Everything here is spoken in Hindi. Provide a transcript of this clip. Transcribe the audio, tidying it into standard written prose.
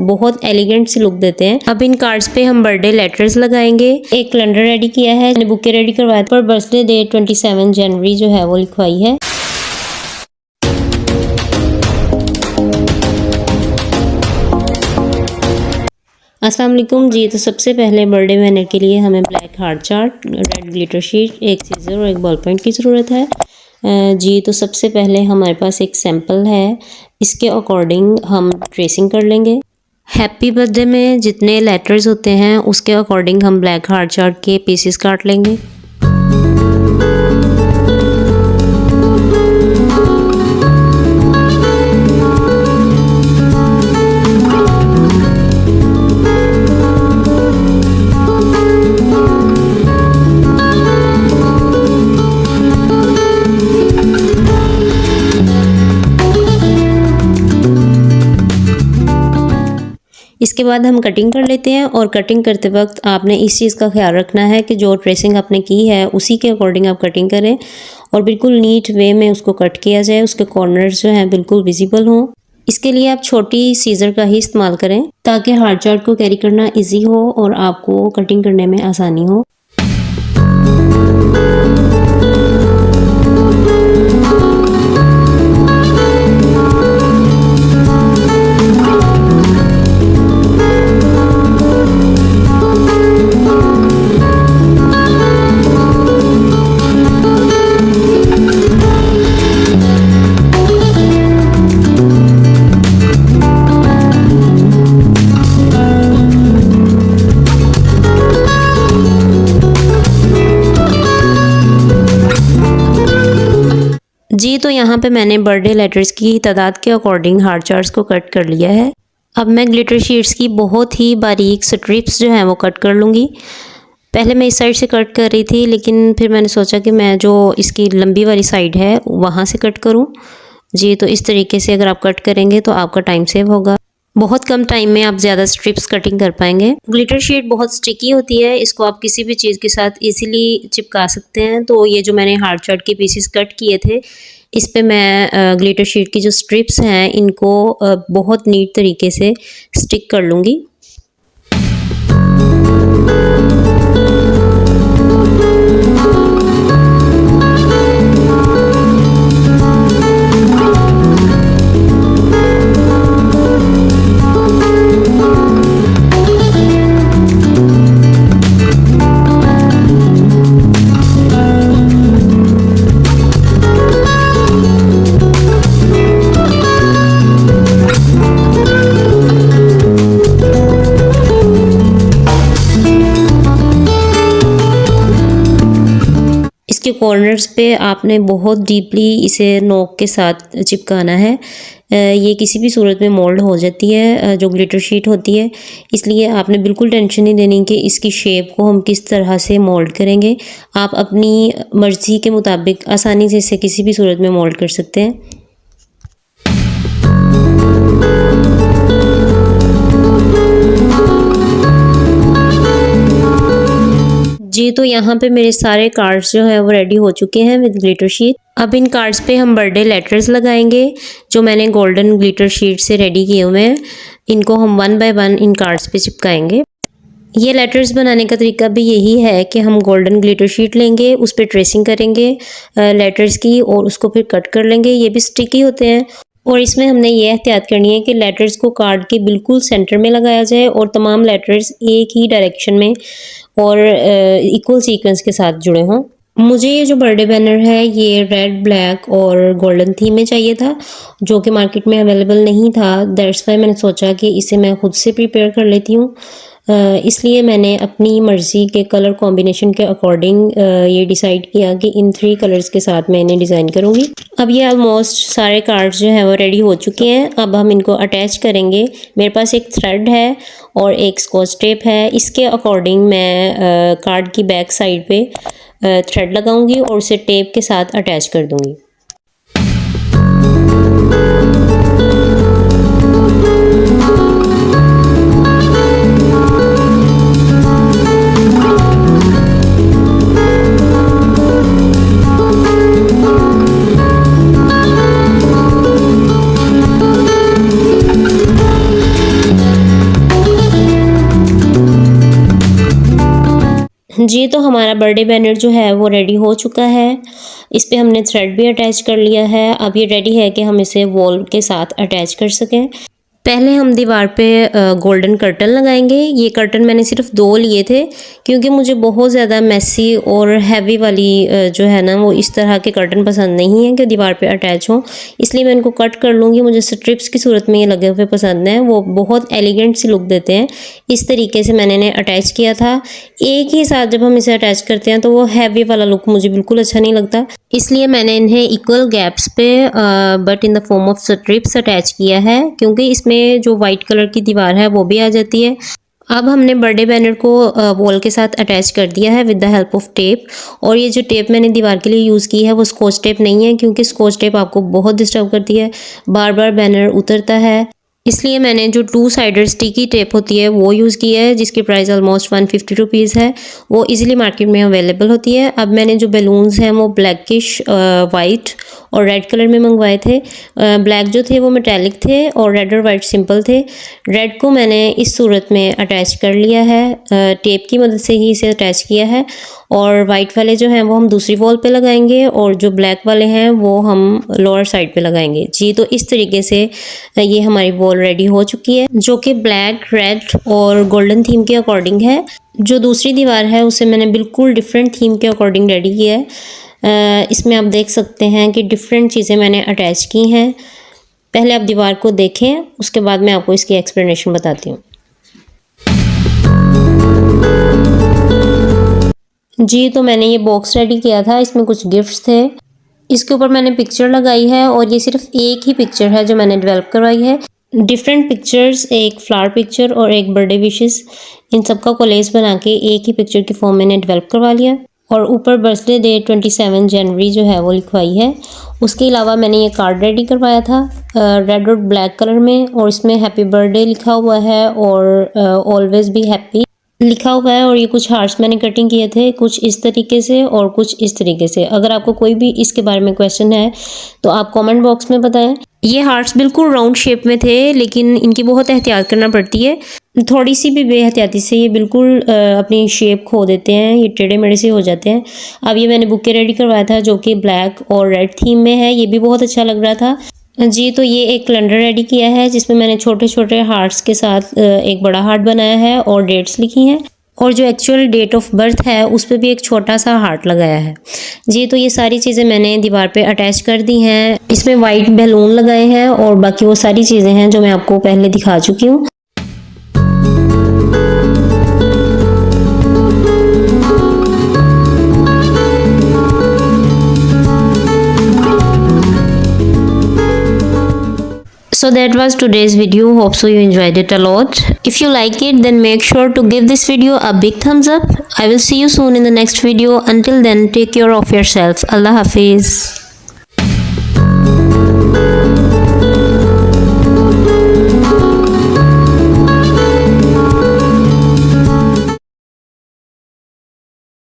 बहुत एलिगेंट सी लुक देते हैं। अब इन कार्ड्स पे हम बर्थडे लेटर्स लगाएंगे। एक कैलेंडर रेडी किया है, मैंने बुके रेडी करवाया पर बर्थडे डेट 27 जनवरी जो है वो लिखवाई है। अस्सलाम वालेकुम जी। तो सबसे पहले बर्थडे बैनर के लिए हमें black heart chart, red glitter sheet, एक सीजर और एक बॉल पॉइंट की ज़रूरत है जी। तो सबसे पहले हमारे पास एक सैंपल है, इसके अकॉर्डिंग हम ट्रेसिंग कर लेंगे। हैप्पी बर्थडे में जितने लेटर्स होते हैं उसके अकॉर्डिंग हम ब्लैक हार्ट चार्ट के पीसेस काट लेंगे। इसके बाद हम कटिंग कर लेते हैं और कटिंग करते वक्त आपने इस चीज़ का ख्याल रखना है कि जो ट्रेसिंग आपने की है उसी के अकॉर्डिंग आप कटिंग करें और बिल्कुल नीट वे में उसको कट किया जाए, उसके कॉर्नर्स जो हैं बिल्कुल विजिबल हों। इसके लिए आप छोटी सीज़र का ही इस्तेमाल करें ताकि हार्ट चार्ट को कैरी करना ईजी हो और आपको कटिंग करने में आसानी हो। जी तो यहाँ पे मैंने बर्थडे लेटर्स की तादाद के अकॉर्डिंग हार्ट चार्ट्स को कट कर लिया है। अब मैं ग्लिटर शीट्स की बहुत ही बारीक स्ट्रिप्स जो हैं वो कट कर लूँगी। पहले मैं इस साइड से कट कर रही थी लेकिन फिर मैंने सोचा कि मैं जो इसकी लंबी वाली साइड है वहाँ से कट करूँ जी। तो इस तरीके से अगर आप कट करेंगे तो आपका टाइम सेव होगा, बहुत कम टाइम में आप ज़्यादा स्ट्रिप्स कटिंग कर पाएंगे। ग्लिटर शीट बहुत स्टिकी होती है, इसको आप किसी भी चीज़ के साथ इजीली चिपका सकते हैं। तो ये जो मैंने हार्ट चार्ट के पीसेस कट किए थे इस पे मैं ग्लिटर शीट की जो स्ट्रिप्स हैं इनको बहुत नीट तरीके से स्टिक कर लूँगी। इसके कॉर्नर्स पे आपने बहुत डीपली इसे नोक के साथ चिपकाना है। ये किसी भी सूरत में मोल्ड हो जाती है जो ग्लिटर शीट होती है, इसलिए आपने बिल्कुल टेंशन नहीं देनी कि इसकी शेप को हम किस तरह से मोल्ड करेंगे। आप अपनी मर्ज़ी के मुताबिक आसानी से इसे किसी भी सूरत में मोल्ड कर सकते हैं। जी तो यहाँ पे मेरे सारे कार्ड्स जो हैं वो रेडी हो चुके हैं विद ग्लिटर शीट। अब इन कार्ड्स पे हम बर्थडे लेटर्स लगाएंगे जो मैंने गोल्डन ग्लिटर शीट से रेडी किए हुए हैं। इनको हम 1 बाय 1 इन कार्ड्स पे चिपकाएंगे। ये लेटर्स बनाने का तरीका भी यही है कि हम गोल्डन ग्लिटर शीट लेंगे, उस पर ट्रेसिंग करेंगे लेटर्स की और उसको फिर कट कर लेंगे। ये भी स्टिकी होते हैं और इसमें हमने ये एहतियात करनी है कि लेटर्स को कार्ड के बिल्कुल सेंटर में लगाया जाए और तमाम लेटर्स एक ही डायरेक्शन में और इक्वल सीक्वेंस के साथ जुड़े हों। मुझे ये जो बर्थडे बैनर है ये रेड, ब्लैक और गोल्डन थीम में चाहिए था जो कि मार्केट में अवेलेबल नहीं था। दैट्स वाई मैंने सोचा कि इसे मैं खुद से प्रिपेयर कर लेती हूँ। इसलिए मैंने अपनी मर्ज़ी के कलर कॉम्बिनेशन के अकॉर्डिंग ये डिसाइड किया कि इन 3 कलर्स के साथ मैं इन्हें डिज़ाइन करूँगी। अब ये ऑलमोस्ट सारे कार्ड्स जो हैं वो रेडी हो चुके हैं। अब हम इनको अटैच करेंगे। मेरे पास एक थ्रेड है और एक स्कॉच टेप है। इसके अकॉर्डिंग मैं कार्ड की बैक साइड पे थ्रेड लगाऊंगी और उसे टेप के साथ अटैच कर दूंगी। जी, तो हमारा बर्थडे बैनर जो है वो रेडी हो चुका है। इस पे हमने थ्रेड भी अटैच कर लिया है। अब ये रेडी है कि हम इसे वॉल के साथ अटैच कर सकें। पहले हम दीवार पे गोल्डन कर्टन लगाएंगे। ये कर्टन मैंने सिर्फ 2 लिए थे क्योंकि मुझे बहुत ज़्यादा मेसी और हैवी वाली जो है ना वो इस तरह के कर्टन पसंद नहीं है कि दीवार पे अटैच हों, इसलिए मैं इनको कट कर लूँगी। मुझे स्ट्रिप्स की सूरत में ये लगे हुए पसंद हैं, वो बहुत एलिगेंट सी लुक देते हैं। इस तरीके से मैंने इन्हें अटैच किया था। एक ही साथ जब हम इसे अटैच करते हैं तो वो हैवी वाला लुक मुझे बिल्कुल अच्छा नहीं लगता, इसलिए मैंने इन्हें इक्वल गैप्स पे but in the form of strips attach किया है, क्योंकि इसमें जो वाइट कलर की दीवार है वो भी आ जाती है। अब हमने बर्थडे बैनर को वॉल के साथ अटैच कर दिया है with the help of tape. और ये जो टेप मैंने दीवार के लिए यूज़ की है वो स्कॉच टेप नहीं है, क्योंकि स्कॉच टेप आपको बहुत डिस्टर्ब करती है, बार बार बैनर उतरता है। इसलिए मैंने जो 2 साइडेड स्टिकी टेप होती है वो यूज़ की है, जिसकी प्राइस ऑलमोस्ट 150 रुपीज़ है। वो इजीली मार्केट में अवेलेबल होती है। अब मैंने जो बैलून्स हैं वो ब्लैकिश वाइट और रेड कलर में मंगवाए थे। ब्लैक जो थे वो मेटेलिक थे और रेड और वाइट सिंपल थे। रेड को मैंने इस सूरत में अटैच कर लिया है, टेप की मदद से ही इसे अटैच किया है। और वाइट वाले जो हैं वो हम दूसरी वॉल पे लगाएंगे और जो ब्लैक वाले हैं वो हम लोअर साइड पे लगाएंगे। जी, तो इस तरीके से ये हमारी वॉल रेडी हो चुकी है, जो कि ब्लैक, रेड और गोल्डन थीम के अकॉर्डिंग है। जो दूसरी दीवार है उसे मैंने बिल्कुल डिफरेंट थीम के अकॉर्डिंग रेडी किया है। इसमें आप देख सकते हैं कि डिफरेंट चीज़ें मैंने अटैच की हैं। पहले आप दीवार को देखें, उसके बाद मैं आपको इसकी एक्सप्लेनेशन बताती हूँ। जी, तो मैंने ये बॉक्स रेडी किया था, इसमें कुछ गिफ्ट्स थे। इसके ऊपर मैंने पिक्चर लगाई है और ये सिर्फ एक ही पिक्चर है जो मैंने डेवलप करवाई है। डिफरेंट पिक्चर्स, एक फ्लावर पिक्चर और एक बर्थडे विशेस, इन सब का कोलेज बना के एक ही पिक्चर की फॉर्म मैंने डेवलप करवा लिया। और ऊपर बर्थडे डेट 27 जनवरी जो है वो लिखवाई है। उसके अलावा मैंने ये कार्ड रेडी करवाया था रेड और ब्लैक कलर में, और इसमें हैप्पी बर्थडे लिखा हुआ है और ऑलवेज बी हैप्पी लिखा हुआ है। और ये कुछ हार्ट्स मैंने कटिंग किए थे, कुछ इस तरीके से और कुछ इस तरीके से। अगर आपको कोई भी इसके बारे में क्वेश्चन है तो आप कमेंट बॉक्स में बताएं। ये हार्ट्स बिल्कुल राउंड शेप में थे, लेकिन इनकी बहुत एहतियात करना पड़ती है। थोड़ी सी भी बेहतियाती से ये बिल्कुल अपनी शेप खो देते हैं, ये टेढ़े मेढ़े से हो जाते हैं। अब ये मैंने बुके रेडी करवाया था जो कि ब्लैक और रेड थीम में है, ये भी बहुत अच्छा लग रहा था। जी, तो ये एक कैलेंडर रेडी किया है जिसमें मैंने छोटे छोटे हार्ट्स के साथ एक बड़ा हार्ट बनाया है और डेट्स लिखी हैं, और जो एक्चुअल डेट ऑफ बर्थ है उस पर भी एक छोटा सा हार्ट लगाया है। जी, तो ये सारी चीज़ें मैंने दीवार पे अटैच कर दी हैं। इसमें वाइट बैलून लगाए हैं और बाकी वो सारी चीज़ें हैं जो मैं आपको पहले दिखा चुकी हूँ। So that was today's video. Hope so you enjoyed it a lot. If you like it, then make sure to give this video a big thumbs up. I will see you soon in the next video. Until then, take care of yourself. Allah Hafiz.